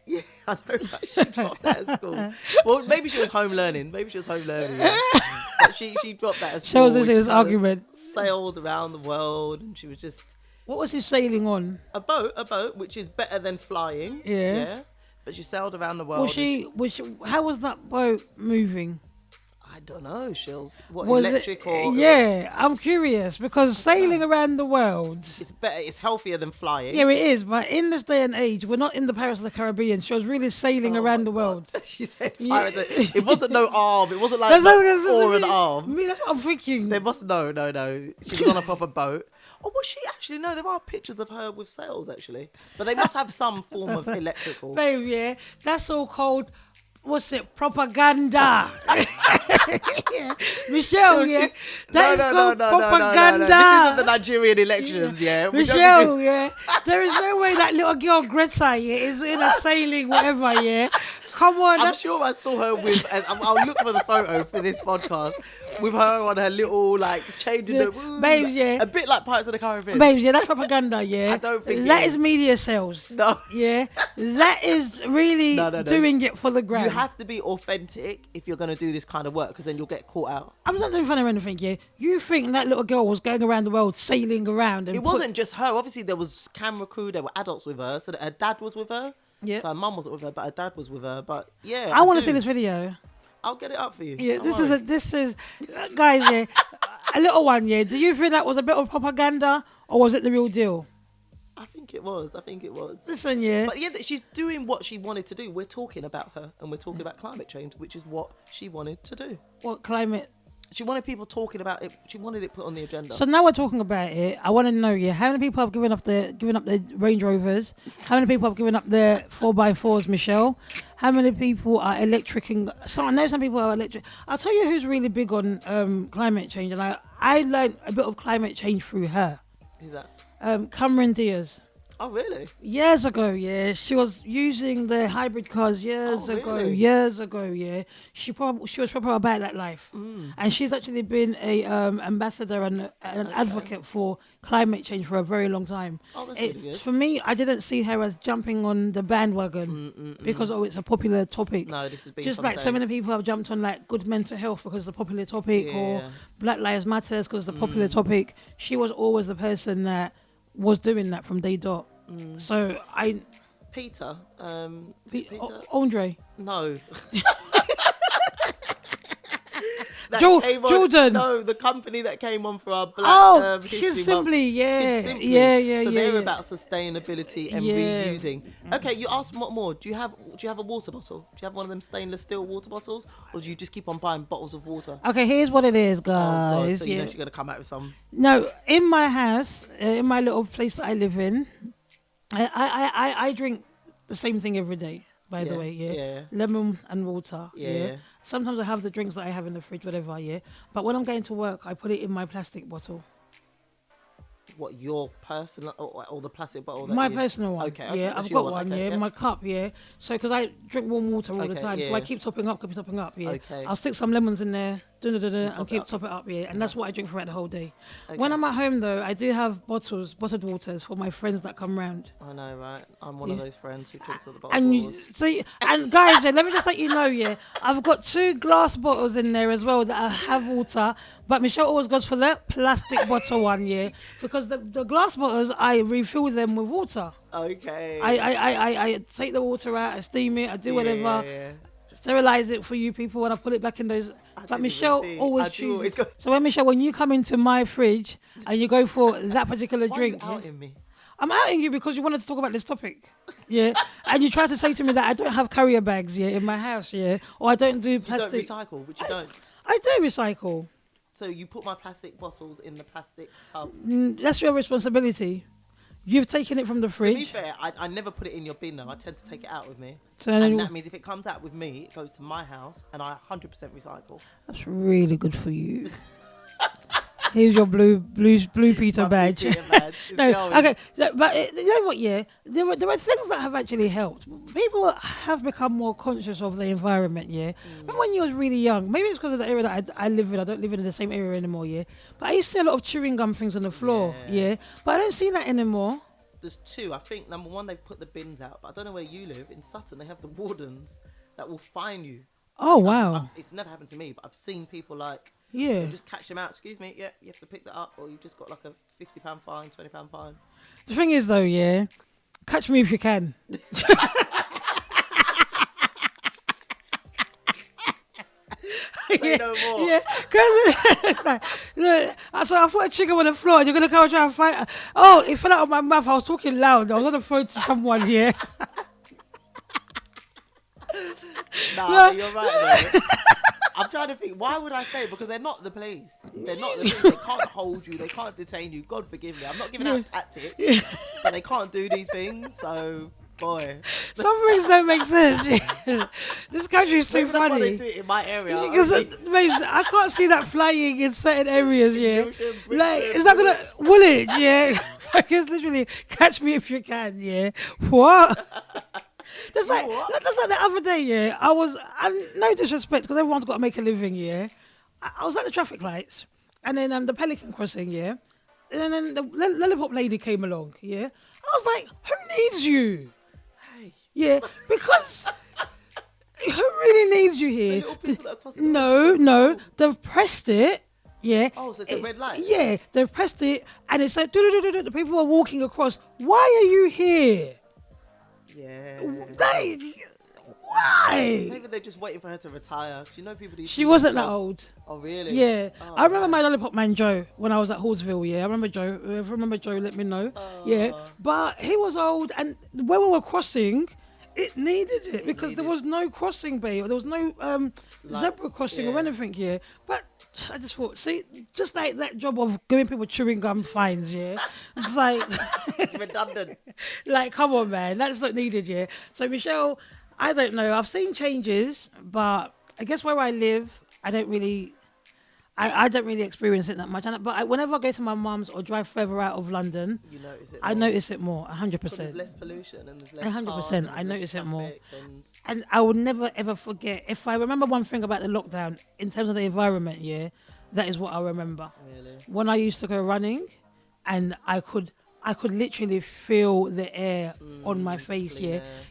B: Yeah, I know. Right? She dropped out of school. Well, maybe she was home learning. But she dropped out of school.
A: Shows this argument.
B: Sailed around the world, and she was just.
A: What was she sailing on?
B: A boat, which is better than flying. Yeah. But she sailed around the world.
A: How was that boat moving?
B: I don't know, Shills. What,
A: Was
B: electric or?
A: Yeah, I'm curious because sailing around the world.
B: It's better. It's healthier than flying.
A: Yeah, it is. But in this day and age, we're not in the Pirates of the Caribbean. She was really sailing around the world.
B: She said pirates. It wasn't no arm. It wasn't like or an arm.
A: Me, that's what I'm thinking.
B: They must no. She was on a proper boat. Or was she actually? No, there are pictures of her with sails actually. But they must have some form of electrical.
A: Babe, yeah, that's all called. What's it? Propaganda. Michelle, yeah. That is called propaganda.
B: This isn't the Nigerian elections, yeah.
A: Michelle, yeah. There is no way that little girl Greta, yeah, is in a sailing whatever, yeah. Come on.
B: I'm sure I saw her with, and I'll look for the photo for this podcast, with her on her little, like, changing the...
A: Babes, yeah.
B: A bit like Pirates of the Caribbean.
A: Babes, yeah, that's propaganda, yeah.
B: I don't think
A: that is media sales.
B: No.
A: Yeah. That is really doing it for the gram.
B: You have to be authentic if you're going to do this kind of work, because then you'll get caught out.
A: I'm not doing fun or anything, yeah. You think that little girl was going around the world, sailing around? And
B: it wasn't just her. Obviously, there was camera crew, there were adults with her, so that her dad was with her. Yeah. So her mum wasn't with her, but her dad was with her. But yeah,
A: I want to see this video.
B: I'll get it up for you.
A: Yeah, this is, guys. Yeah, a little one. Yeah, do you think that was a bit of propaganda or was it the real deal?
B: I think it was.
A: Listen, yeah.
B: But yeah, she's doing what she wanted to do. We're talking about her, and we're talking about climate change, which is what she wanted to do.
A: What climate?
B: She wanted people talking about it. She wanted it put on the agenda.
A: So now we're talking about it. I want to know, yeah, how many people have given up their Range Rovers? How many people have given up their 4x4s, Michelle? How many people are electricing? I know some people are electric. I'll tell you who's really big on climate change, and I learned a bit of climate change through her.
B: Who's that?
A: Cameron Diaz.
B: Oh, really?
A: Years ago, yeah. She was using the hybrid cars years ago, yeah. She was probably about that life. And she's actually been a ambassador and an advocate for climate change for a very long time.
B: Oh, that's really good.
A: For me, I didn't see her as jumping on the bandwagon because it's a popular topic.
B: No, this has been
A: just like so many people have jumped on like good mental health because it's a popular topic, or Black Lives Matters because it's a popular topic. She was always the person that was doing that from day dot. So
B: Peter,
A: Andre.
B: No.
A: Jordan.
B: No, the company that came on for our Black
A: Kids Simply, yeah.
B: So
A: Yeah.
B: they're about sustainability and reusing. Okay, you asked what more? Do you have a water bottle? Do you have one of them stainless steel water bottles, or do you just keep on buying bottles of water?
A: Okay, here's what it is, guys.
B: Oh God, so you know she's gonna come out with some.
A: No, in my house, in my little place that I live in, I drink the same thing every day. By the way, yeah. Lemon and water. Yeah. Sometimes I have the drinks that I have in the fridge, whatever, yeah. But when I'm going to work, I put it in my plastic bottle.
B: What, your personal or the plastic bottle?
A: My personal one.
B: Okay.
A: Yeah, I've got one. Okay, my cup. Yeah. So because I drink warm water all the time, so I keep topping up. Yeah.
B: Okay.
A: I'll stick some lemons in there. And keep top it up, yeah. And that's what I drink throughout the whole day. Okay. When I'm at home, though, I do have bottled waters for my friends that come round.
B: I know, right? I'm one of those friends who drinks all the
A: bottled waters. And guys, let me just let you know, yeah, I've got 2 glass bottles in there as well that have water. But Michelle always goes for the plastic bottle one, yeah, because the glass bottles I refill them with water.
B: Okay.
A: I take the water out, I steam it, I do whatever. Yeah. Sterilize it for you people and I put it back in those. But Michelle always chooses. So when you come into my fridge and you go for that particular drink, I'm outing you because you wanted to talk about this topic, yeah. And you try to say to me that I don't have carrier bags, yeah, in my house, yeah, or I don't do plastic.
B: You don't recycle, which you don't.
A: I do recycle.
B: So you put my plastic bottles in the plastic tub.
A: That's your responsibility. You've taken it from the fridge.
B: To be fair, I never put it in your bin though. I tend to take it out with me.
A: So
B: and that means if it comes out with me, it goes to my house and I 100% recycle.
A: That's really good for you. Here's your blue Peter badge. No, okay, but you know what? Yeah, there were things that have actually helped. People have become more conscious of the environment. Yeah, remember when you was really young? Maybe it's because of the area that I live in. I don't live in the same area anymore. Yeah, but I used to see a lot of chewing gum things on the floor. Yeah, but I don't see that anymore.
B: There's 2. I think number 1, they've put the bins out, but I don't know where you live. In Sutton, they have the wardens that will fine you.
A: Oh wow!
B: It's never happened to me, but I've seen people just catch them out. Excuse me, you have to pick that up, or you just got like a £50 fine, £20 fine.
A: The thing is, though, yeah, catch me if you can.
B: Say no more.
A: Yeah, because like, look, so I put a chicken on the floor and you're going to come and try and fight her. Oh, it fell out of my mouth. I was talking loud. I was on the phone to someone here.
B: Nah, but you're right though. I'm trying to think, why would I say it? Because they're not the police. They're not the police. They can't hold you. They can't detain you. God forgive me. I'm not giving out tactics. But they can't do these things. So, boy.
A: Some things don't make sense. This country is too
B: Maybe that's why
A: funny.
B: they do it in my area.
A: Because I can't see that flying in certain areas, Like, it's not going to, will it, Because literally, catch me if you can, What? That's like the other day, I no disrespect because everyone's got to make a living, I was at the traffic lights and then the Pelican crossing, and then the lollipop lady came along, I was like, who needs you? Because who really needs you here? No, they've pressed it.
B: Oh, so it's a red light?
A: Yeah, they've pressed it and it said, the people are walking across. Why are you here?
B: Yeah.
A: Why?
B: Maybe they're just waiting for her to retire. You know, people.
A: She wasn't that old.
B: Oh, really?
A: Yeah.
B: Oh,
A: I remember my lollipop man Joe when I was at Hallsville. I remember Joe. If you remember Joe, let me know. But he was old, and when we were crossing, it needed it because there was no crossing bay or there was no zebra crossing or anything. But I just thought, see, just like that job of giving people chewing gum fines, it's like
B: redundant.
A: Like, come on, man, that's not needed, So Michelle, I don't know. I've seen changes, but I guess where I live, I don't really experience it that much. But whenever I go to my mum's or drive further out of London,
B: you notice it.
A: I notice it more, 100%.
B: There's less pollution and there's less
A: 100%. I notice it more. And I will never ever forget. If I remember one thing about the lockdown in terms of the environment, that is what I remember.
B: Really?
A: When I used to go running, and I could literally feel the air on my face,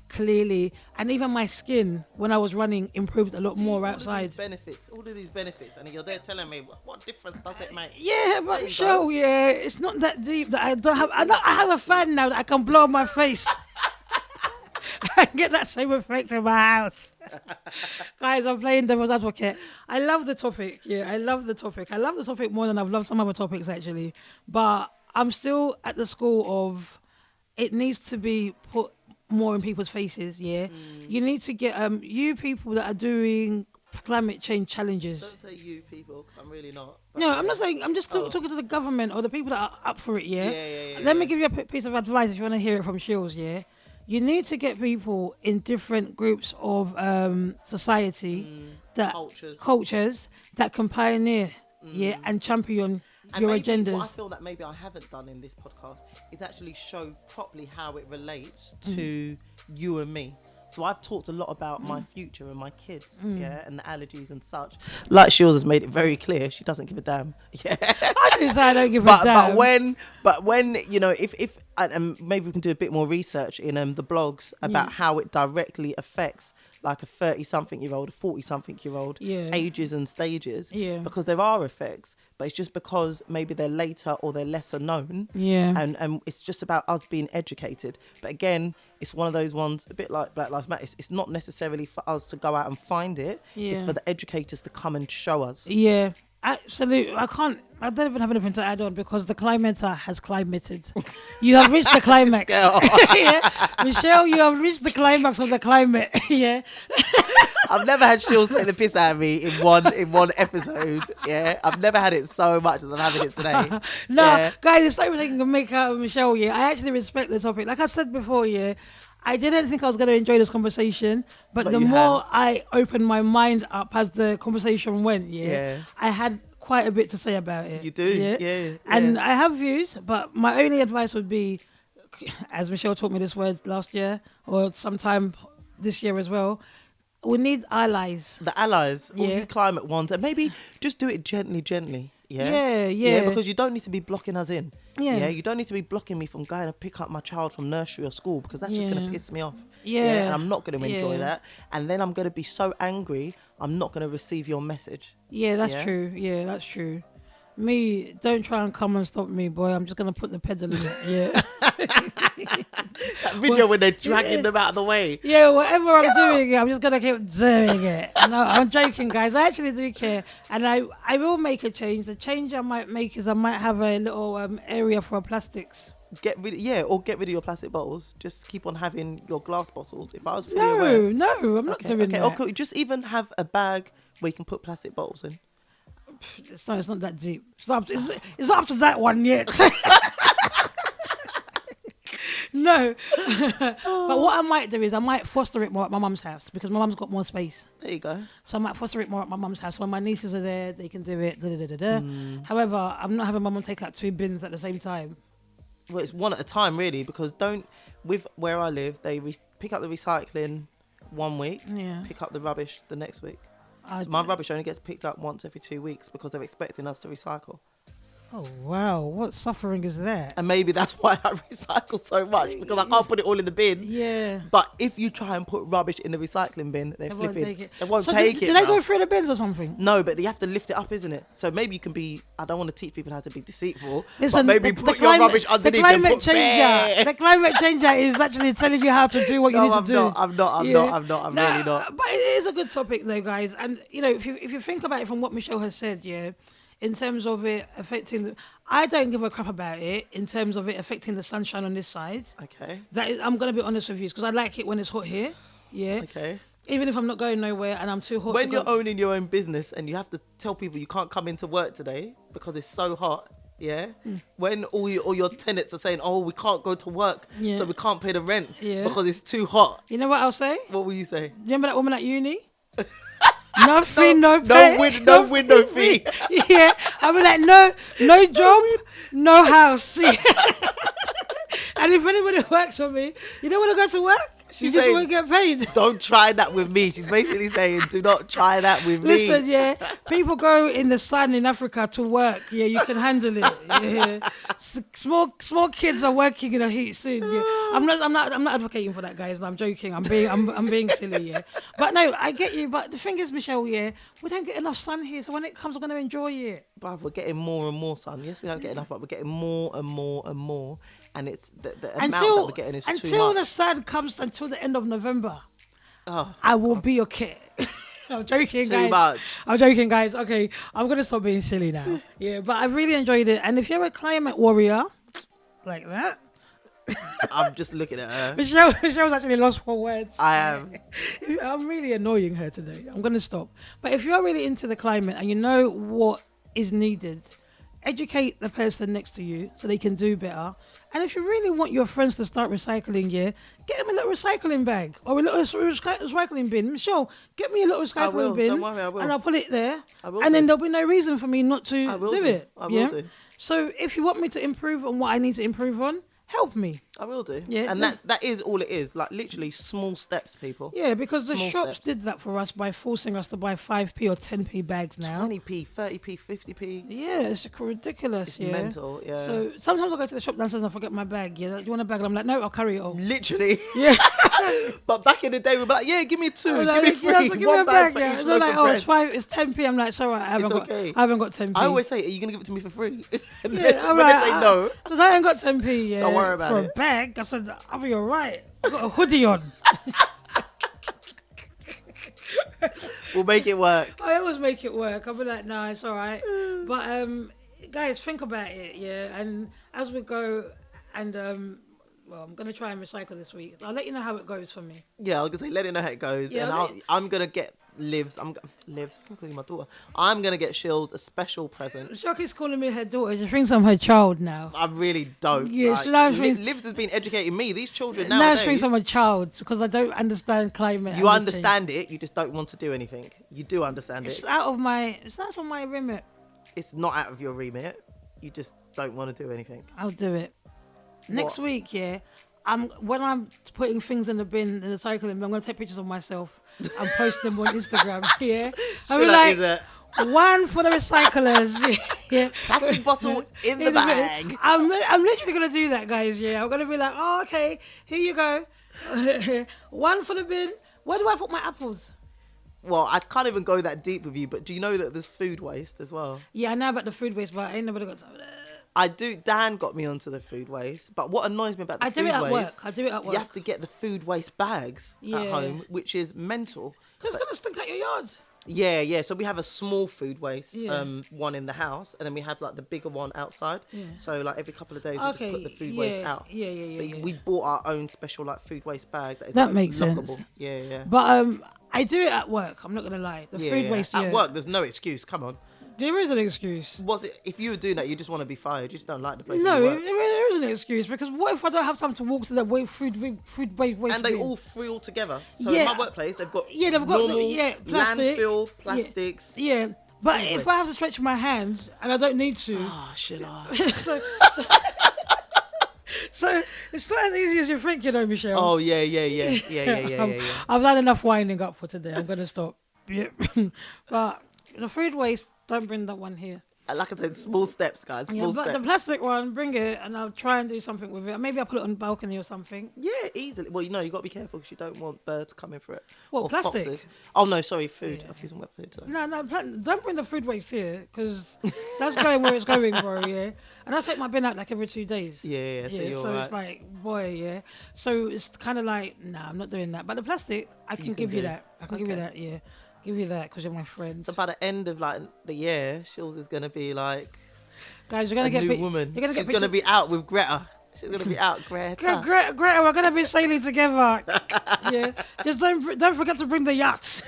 A: clearly, and even my skin when I was running improved a lot more outside.
B: All of these benefits, and you're there telling me what difference does it make?
A: Yeah, but it's not that deep that I don't have. I have a fan now that I can blow on my face. I get that same effect in my house. Guys, I'm playing devil's advocate. I love the topic. I love the topic. I love the topic more than I've loved some other topics actually. But I'm still at the school of it needs to be put more in people's faces. You need to get you people that are doing climate change challenges.
B: Don't say you people, because I'm really not.
A: No, I'm not saying. I'm just talking to the government or the people that are up for it. Let me give you a piece of advice if you want to hear it from Shields. You need to get people in different groups of society cultures that can pioneer, and champion your agendas.
B: What I feel that maybe I haven't done in this podcast is actually show properly how it relates to you and me. So I've talked a lot about my future and my kids, and the allergies and such. Like Shields has made it very clear, she doesn't give a damn.
A: I didn't say I don't give a damn.
B: But when if and maybe we can do a bit more research in the blogs about how it directly affects like a 30-something-year-old, a 40-something-year-old, ages and stages, because there are effects, but it's just because maybe they're later or they're lesser known, and it's just about us being educated. But again, it's one of those ones, a bit like Black Lives Matter. It's not necessarily for us to go out and find it. It's for the educators to come and show us.
A: Absolutely. I don't even have anything to add on because the climenter has climated. You have reached the climax. Michelle, you have reached the climax of the climate.
B: I've never had Shields take the piss out of me in one episode. I've never had it so much as I'm having it today.
A: Guys, it's not even taking a make out of Michelle. I actually respect the topic. Like I said before, I didn't think I was going to enjoy this conversation, but the more I opened my mind up as the conversation went, I had quite a bit to say about it.
B: You do,
A: And I have views, but my only advice would be, as Michelle taught me this word last year or sometime this year as well, we need allies.
B: The allies, all you climate ones, and maybe just do it gently.
A: Yeah,
B: because you don't need to be blocking us in. You don't need to be blocking me from going to pick up my child from nursery or school because that's just going to piss me off. And I'm not going to enjoy that. And then I'm going to be so angry, I'm not going to receive your message.
A: That's true. That's true. Me, don't try and come and stop me, boy. I'm just gonna put the pedal in it. Yeah.
B: That video when they're dragging them out of the way.
A: Yeah, whatever I'm doing, I'm just gonna keep doing it. No, I'm joking, guys. I actually do care, and I will make a change. The change I might make is I might have a little area for plastics.
B: Get rid of your plastic bottles. Just keep on having your glass bottles. If I was fully aware.
A: No, I'm not doing that.
B: Okay, just even have a bag where you can put plastic bottles in.
A: It's not that deep. It's not up to that one yet. No. But what I might do is I might foster it more at my mum's house because my mum's got more space.
B: There you go.
A: So I might foster it more at my mum's house. When my nieces are there, they can do it. However, I'm not having my mum take out 2 bins at the same time.
B: Well, it's one at a time, really, because with where I live, they pick up the recycling one week, pick up the rubbish the next week. So my rubbish only gets picked up once every 2 weeks because they're expecting us to recycle.
A: Oh, wow. What suffering is that?
B: And maybe that's why I recycle so much, because I can't put it all in the bin.
A: Yeah.
B: But if you try and put rubbish in the recycling bin, they're flipping. They won't take it.
A: Do they go through the bins or something?
B: No, but you have to lift it up, isn't it? So maybe you can be, I don't want to teach people how to be deceitful,
A: Listen,
B: but maybe put your rubbish underneath and put
A: The climate changer is actually telling you how to do what you need to do.
B: I'm really not.
A: But it is a good topic though, guys. And, you know, if you think about it from what Michelle has said, in terms of it affecting, I don't give a crap about it in terms of it affecting the sunshine on this side.
B: Okay.
A: I'm going to be honest with you because I like it when it's hot here. Yeah.
B: Okay.
A: Even if I'm not going nowhere and I'm too hot.
B: When you're owning your own business and you have to tell people you can't come into work today because it's so hot. Yeah. When all your tenants are saying, "Oh, we can't go to work, so we can't pay the rent because it's too hot."
A: You know what I'll say?
B: What will you say?
A: Remember that woman at uni? No fee, no pay.
B: No window fee.
A: Yeah. I'll be like, no job, no house. Yeah. And if anybody works for me, you don't want to go to work? You just won't get paid.
B: Don't try that with me. She's basically saying, do not try that with me.
A: Listen, people go in the sun in Africa to work. Yeah, you can handle it. Yeah, small kids are working in a heat soon. Yeah. I'm not advocating for that, guys. I'm joking. I'm being silly. Yeah, but no, I get you. But the thing is, Michelle, we don't get enough sun here. So when it comes, we're going to enjoy it.
B: Bruv, we're getting more and more sun. Yes, we don't get enough, but we're getting more and more and more. And it's the amount that we're getting is too much.
A: Until the sun comes until the end of November, I will be okay. I'm joking, guys.
B: Too much.
A: I'm joking, guys. Okay, I'm going to stop being silly now. Yeah, but I really enjoyed it. And if you're a climate warrior like that,
B: I'm just looking at her.
A: Michelle's actually lost for words.
B: I am.
A: I'm really annoying her today. I'm going to stop. But if you're really into the climate and you know what is needed, educate the person next to you so they can do better. And if you really want your friends to start recycling, get them a little recycling bag or a little recycling bin. Michelle, get me a little recycling bin.
B: Don't worry, I will.
A: And I'll put it there.
B: And
A: then there'll be no reason for me not to do it.
B: I will do.
A: So if you want me to improve on what I need to improve on, help me.
B: I will do.
A: Yeah,
B: and that is all it is. Like literally small steps, people.
A: Yeah, because the
B: Small
A: shops
B: steps.
A: did that for us by forcing us to buy 5p or 10p bags now.
B: 20p, 30p, 50p.
A: Yeah, it's ridiculous.
B: It's mental. Yeah.
A: So sometimes I go to the shop downstairs and I forget my bag. Yeah, do you want a bag? And I'm like, no, I'll carry it all.
B: Literally.
A: Yeah.
B: But back in the day, we'd be like, yeah, give me 2,
A: Like,
B: give me 3,
A: give me
B: one
A: a
B: bag
A: bag.
B: for
A: Yeah.
B: each
A: They're like,
B: loaf of
A: it's
B: bread.
A: 5, it's 10p. I'm like, sorry, I haven't got 10p.
B: I always say, are you gonna give it to me for free? And
A: Yeah,
B: when they say no,
A: so I ain't got 10p. Yeah,
B: don't worry about
A: for
B: it.
A: a bag. I said, I'll be alright. I've got a hoodie on.
B: we'll make it work.
A: I always make it work. I'll be like, nah, it's alright. But guys, think about it, and as we go and well, I'm gonna try and recycle this week. I'll let you know how it goes for me.
B: Yeah, I was gonna say, let it know how it goes.
A: Yeah,
B: and I'm gonna get Livs. I'm calling my daughter. I'm gonna get Shields a special present.
A: Shoki's calling me her daughter. She thinks I'm her child now.
B: I really don't.
A: Yeah,
B: like,
A: she now thinks
B: Livs has been educating me. These children
A: now
B: nowadays.
A: she thinks I'm a child because I don't understand climate.
B: You understand it. You just don't want to do anything. You do understand
A: It's
B: it.
A: out of my remit.
B: It's not out of your remit. You just don't want to do anything.
A: I'll do it next week. Yeah. When I'm putting things in the bin in the recycling bin, I'm gonna take pictures of myself and post them on Instagram. Yeah, I'll be like, one for the recyclers. Yeah,
B: plastic bottle in the bag.
A: I'm literally gonna do that, guys. Yeah, I'm gonna be like, oh, okay, here you go. One for the bin. Where do I put my apples?
B: Well, I can't even go that deep with you, but do you know that there's food waste as well?
A: Yeah, I know about the food waste, but I ain't never got time for that.
B: I do. Dan got me onto the food waste, but what annoys me about the food waste,
A: I do it at work.
B: you have to get the food waste bags at home, which is mental.
A: Because it's gonna stink out your yard.
B: Yeah. So we have a small food waste one in the house, and then we have like the bigger one outside. Yeah. So like every couple of days we just put the food waste out. But we bought our own special like food waste bag that is like,
A: makes
B: lockable.
A: sense.
B: Yeah.
A: But I do it at work. I'm not gonna lie. The food waste
B: at work. There's no excuse. Come on.
A: There is an excuse.
B: Was it if you were doing that, you just want to be fired? You just don't like the place.
A: No,
B: where you work.
A: there is an excuse because what if I don't have time to walk to the food waste?
B: And they all free all together. So in my workplace, they've got normal
A: plastic,
B: landfill plastics.
A: Yeah. But if I have to stretch my hand and I don't need to, so it's not as easy as you think, you know, Michelle.
B: Oh yeah.
A: I've had enough winding up for today. I'm gonna stop. Yeah, but the food waste, don't bring that one here.
B: Like I said, small steps, guys. Small steps.
A: The plastic one, bring it, and I'll try and do something with it. Maybe I'll put it on the balcony or something.
B: Yeah, easily. Well, you know, you got to be careful because you don't want birds coming for it.
A: What,
B: or
A: plastic?
B: Foxes. Oh no, sorry, food. Yeah. I'm using wet food. Sorry.
A: No, don't bring the food waste here because that's going where it's going, bro. Yeah, and I take my bin out like every 2 days.
B: Yeah. So you're
A: so
B: right.
A: It's like, boy, yeah. So it's kind of like, nah, I'm not doing that. But the plastic, I can give you that. I can give you that. Yeah, give you that because you're my friend.
B: So by the end of like the year, Shills is gonna be like.
A: Guys, you're gonna get
B: new woman.
A: You're gonna get
B: She's gonna be out with Greta. She's gonna be out, Greta.
A: Greta, we're gonna be sailing together. Yeah, just don't forget to bring the yacht.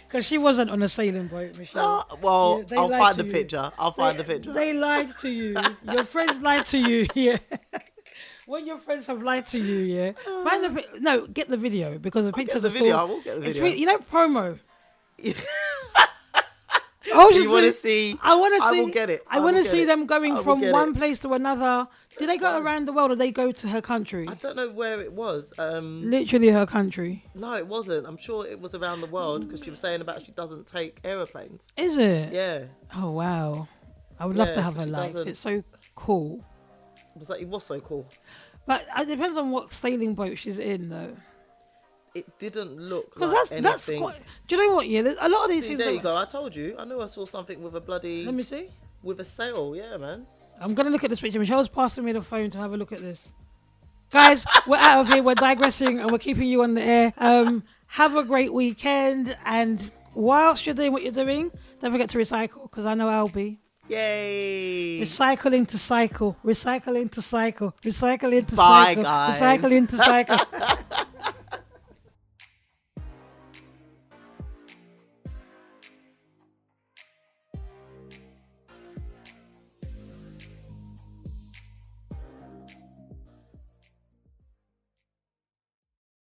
A: Because she wasn't on a sailing boat, Michelle.
B: Oh, well, I'll find the picture. They
A: lied to you. Your friends lied to you. Yeah. When your friends have lied to you, yeah. Get the video because the pictures.
B: I will get the video.
A: You know, promo.
B: You want to see?
A: I want to see.
B: I will get it.
A: I want to see them going from one place to another. Did they go around the world or they go to her country?
B: I don't know where it was.
A: Literally her country.
B: No, it wasn't. I'm sure it was around the world because she was saying about she doesn't take aeroplanes.
A: Is it?
B: Yeah.
A: Oh wow. I would love to have her life. It's so cool.
B: It was so cool.
A: But it depends on what sailing boat she's in, though.
B: It didn't look like anything. That's quite.
A: Do you know what? Yeah, a lot of these things.
B: There you go. I told you. I knew I saw something with a bloody.
A: Let me see.
B: With a sail, yeah, man.
A: I'm gonna look at this picture. Michelle's passing me the phone to have a look at this. Guys, we're out of here. We're digressing, and we're keeping you on the air. Have a great weekend, and whilst you're doing what you're doing, don't forget to recycle, because I know I'll be.
B: Yay!
A: Recycling to cycle. Recycling to cycle. Recycling to
B: Bye,
A: cycle.
B: guys.
A: Recycling to cycle.